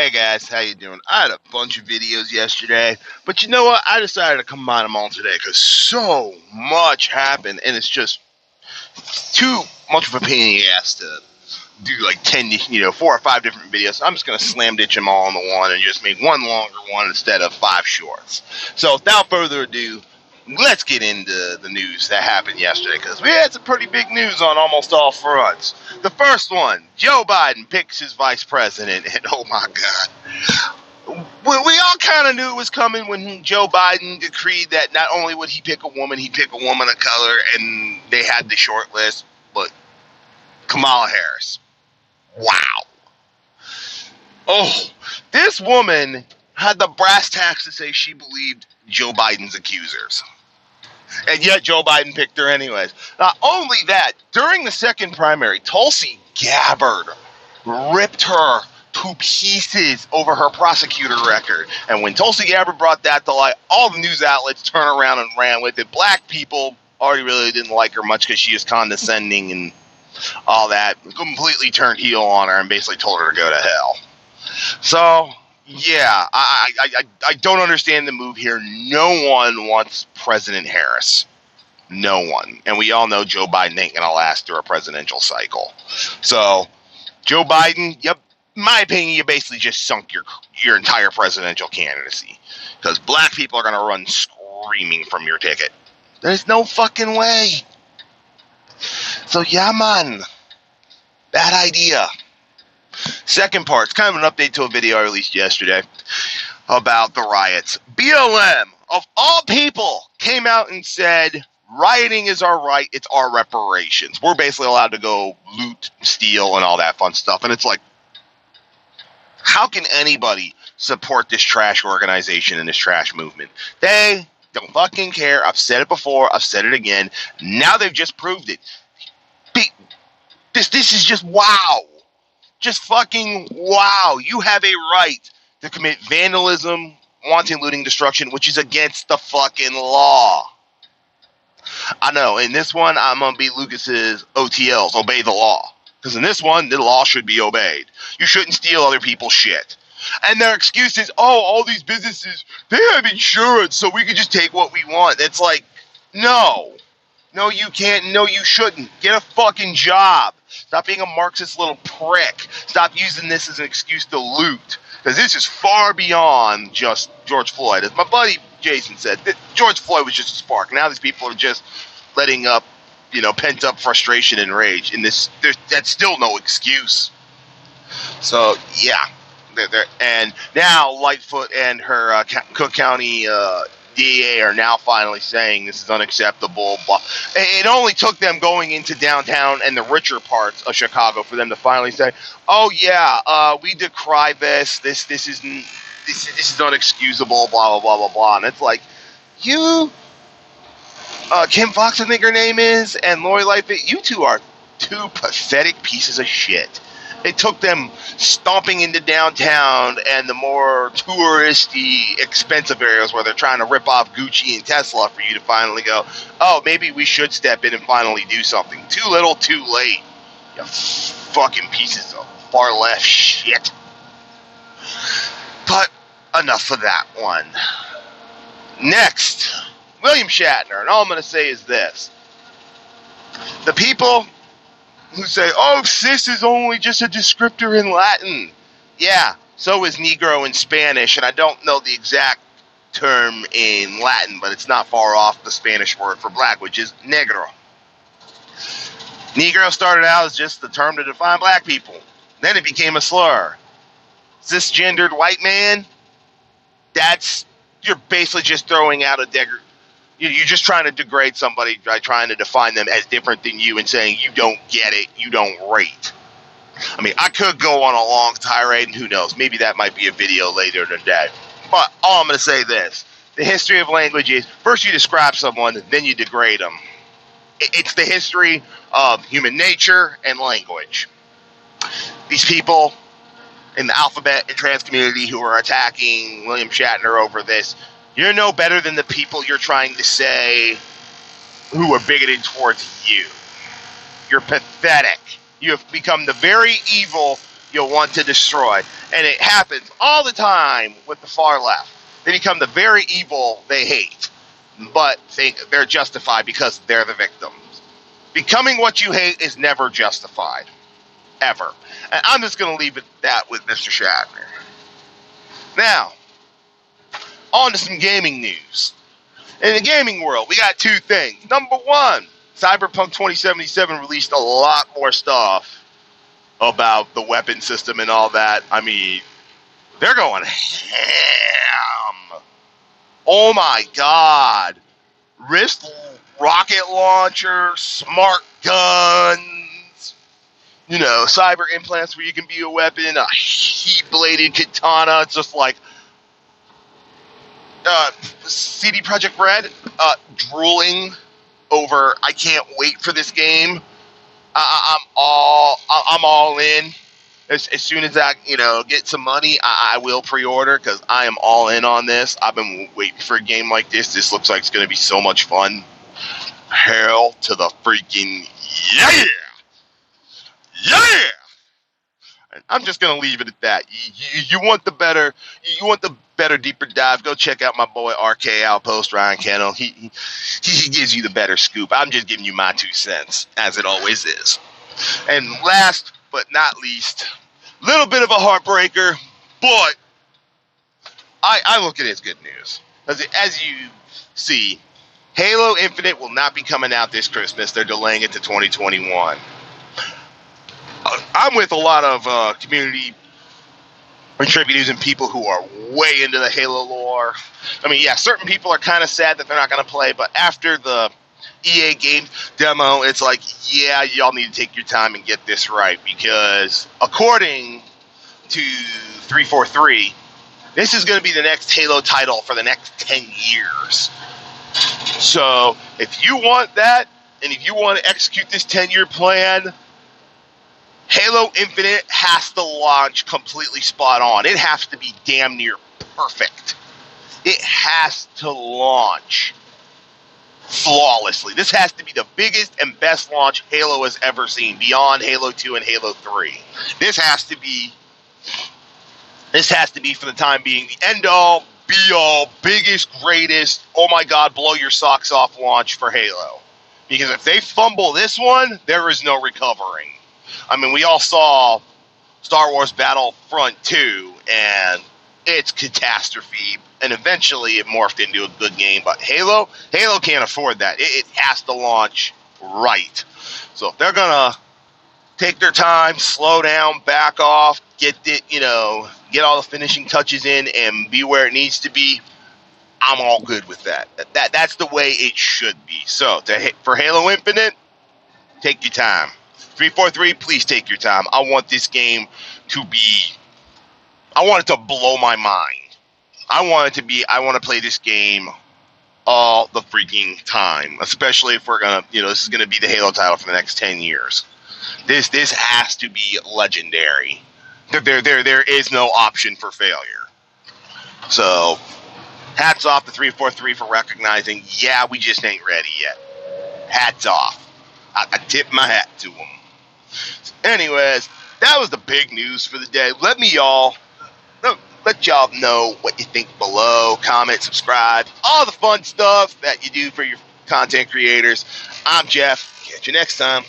Hey guys, how you doing? I had a bunch of videos yesterday, but you know what? I decided to combine them all today because so much happened, and it's just too much of a pain in the ass to do like 4 or 5 different videos. I'm just going to slam ditch them all into one and just make one longer one instead of 5 shorts. So without further ado, let's get into the news that happened yesterday, because we had some pretty big news on almost all fronts. The first one, Joe Biden picks his vice president, and oh my God. We all kind of knew it was coming when Joe Biden decreed that not only would he pick a woman, he'd pick a woman of color, and they had the short list, but Kamala Harris. Wow. Oh, this woman had the brass tacks to say she believed Joe Biden's accusers. And yet Joe Biden picked her anyways. Not only that, during the second primary, Tulsi Gabbard ripped her to pieces over her prosecutor record. And when Tulsi Gabbard brought that to light, all the news outlets turned around and ran with it. Black people already really didn't like her much because she was condescending and all that. Completely turned heel on her and basically told her to go to hell. So, yeah, I don't understand the move here. No one wants President Harris. No one. And we all know Joe Biden ain't going to last through a presidential cycle. So, Joe Biden, yep, in my opinion, you basically just sunk your entire presidential candidacy. Because black people are going to run screaming from your ticket. There's no fucking way. So, yeah, man. Bad idea. Second part, it's kind of an update to a video I released yesterday about the riots. BLM, of all people, came out and said, rioting is our right, it's our reparations. We're basically allowed to go loot, steal, and all that fun stuff. And it's like, how can anybody support this trash organization and this trash movement? They don't fucking care. I've said it before. I've said it again. Now they've just proved it. This is just wow. Just fucking wow. You have a right to commit vandalism, wanton looting, destruction, which is against the fucking law. I know. In this one, I'm going to be Lucas's OTLs, obey the law. Because in this one, the law should be obeyed. You shouldn't steal other people's shit. And their excuse is, oh, all these businesses, they have insurance, so we can just take what we want. It's like, no. No, you can't. No, you shouldn't. Get a fucking job. Stop being a Marxist little prick. Stop using this as an excuse to loot. Because this is far beyond just George Floyd. As my buddy Jason said, George Floyd was just a spark. Now these people are just letting up, pent up frustration and rage. And that's still no excuse. So, yeah. And now Lightfoot and her Cook County DA are now finally saying this is unacceptable. It only took them going into downtown and the richer parts of Chicago for them to finally say, "Oh yeah, we decry this. This is unexcusable." Blah blah blah blah blah. And it's like, you, Kim Fox, I think her name is, and Lori Lightfoot, you two are two pathetic pieces of shit. It took them stomping into downtown and the more touristy, expensive areas where they're trying to rip off Gucci and Tesla for you to finally go, oh, maybe we should step in and finally do something. Too little, too late. You fucking pieces of far left shit. But enough of that one. Next, William Shatner. And all I'm going to say is this. The people who say, oh, cis is only just a descriptor in Latin. Yeah, so is Negro in Spanish, and I don't know the exact term in Latin, but it's not far off the Spanish word for black, which is negro. Negro started out as just the term to define black people. Then it became a slur. Cisgendered white man, you're basically just throwing out a you're just trying to degrade somebody by trying to define them as different than you and saying you don't get it, you don't rate. I mean, I could go on a long tirade, and who knows, maybe that might be a video later today. But all I'm going to say this. The history of language is, first you describe someone, then you degrade them. It's the history of human nature and language. These people in the alphabet and trans community who are attacking William Shatner over this, you're no better than the people you're trying to say who are bigoted towards you. You're pathetic. You have become the very evil you'll want to destroy. And it happens all the time with the far left. They become the very evil they hate, but they're justified because they're the victims. Becoming what you hate is never justified, ever. And I'm just going to leave it at that with Mr. Shatner. Now, on to some gaming news. In the gaming world, we got two things. Number one, Cyberpunk 2077 released a lot more stuff about the weapon system and all that. I mean, they're going ham. Oh my God. Wrist rocket launcher, smart guns, cyber implants where you can be a weapon, a heat-bladed katana. It's just like CD Projekt Red drooling over, I can't wait for this game. I'm all in. As soon as I, get some money, I will pre-order because I am all in on this. I've been waiting for a game like this. This looks like it's going to be so much fun. Hell to the freaking yeah! Yeah! I'm just going to leave it at that. You want the better, deeper dive, go check out my boy RK Outpost, Ryan Kennel. He gives you the better scoop. I'm just giving you my 2 cents, as it always is. And last but not least, little bit of a heartbreaker, but I look at it as good news. As you see, Halo Infinite will not be coming out this Christmas. They're delaying it to 2021. I'm with a lot of community contributors and people who are way into the Halo lore. I mean, yeah, certain people are kind of sad that they're not going to play, but after the EA game demo, it's like, yeah, y'all need to take your time and get this right, because according to 343, this is going to be the next Halo title for the next 10 years. So if you want that, and if you want to execute this 10-year plan, Halo Infinite has to launch completely spot on. It has to be damn near perfect. It has to launch flawlessly. This has to be the biggest and best launch Halo has ever seen, beyond Halo 2 and Halo 3. This has to be, for the time being, the end-all, be-all, biggest, greatest, oh my God, blow your socks off launch for Halo. Because if they fumble this one, there is no recovering. I mean, we all saw Star Wars Battlefront 2, and it's catastrophe, and eventually it morphed into a good game. But Halo can't afford that. It has to launch right. So if they're going to take their time, slow down, back off, get all the finishing touches in, and be where it needs to be, I'm all good with that. That's the way it should be. So for Halo Infinite, take your time. 343, please take your time. I want this game to be, I want it to blow my mind. I want to play this game all the freaking time, especially if we're going to, this is going to be the Halo title for the next 10 years. This has to be legendary. There is no option for failure. So, hats off to 343 for recognizing, yeah, we just ain't ready yet. Hats off. I tip my hat to them. Anyways, that was the big news for the day. Let y'all know what you think below. Comment, subscribe, all the fun stuff that you do for your content creators. I'm Jeff. Catch you next time.